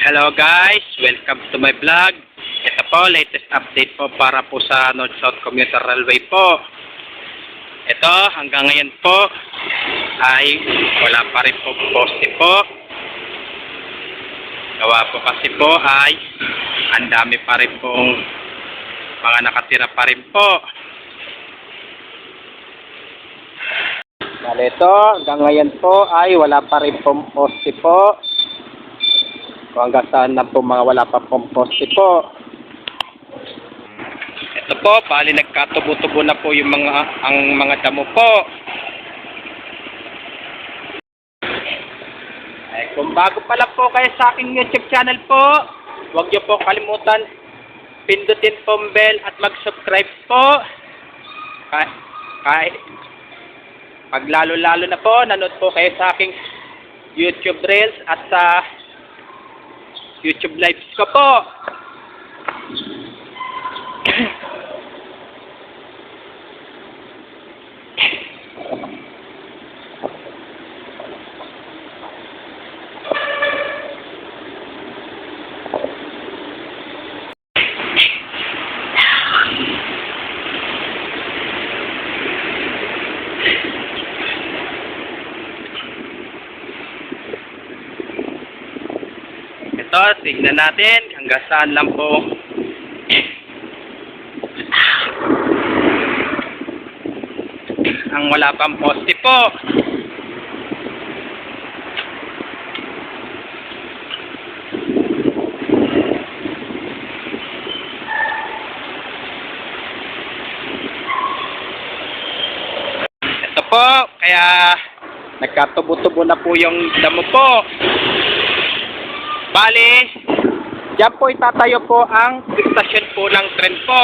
Hello guys, welcome to my vlog. Ito po, latest update po para po sa North-South Commuter Railway po. Ito, hanggang ngayon po ay wala pa rin po poste po. Gawa po kasi po ay ang dami pa rin pong mga nakatira pa rin po. Bale ito, hanggang ngayon po ay wala pa rin pong poste po. Kung hanggang saan na po mga wala pa pong poste po. Ito po, bali nagkatubo-tubo na po yung mga damo po. Ay, kung bago pa lang po kayo sa aking YouTube channel po, huwag niyo po kalimutan pindutin po ang bell at mag-subscribe po. Kahit pag lalo-lalo na po, nanood po kayo sa aking YouTube Reels at sa YouTube Lives ko po. Ito, tignan natin hanggang saan lang po ang wala pang poste po. Ito po, kaya nagkatubo-tubo na po yung damo po. Bali, diyan po itatayo po ang istasyon po ng tren po.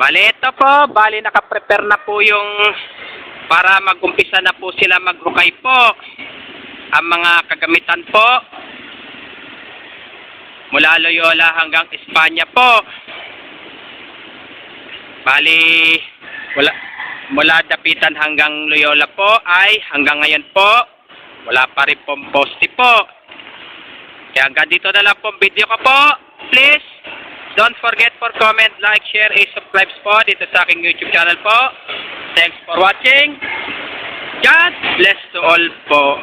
Bali, ito po. Bali, nakaprepare na po yung para mag-umpisa na po sila maghukay po. Ang mga kagamitan po. Mula Loyola hanggang Espanya po. Bali, mula Dapitan hanggang Loyola po ay hanggang ngayon po wala pa rin pong poste po. Kaya hanggang dito na lang pong video ko po. Please don't forget for comment, like, share, and subscribe po dito sa aking YouTube channel po. Thanks for watching. God bless to all po.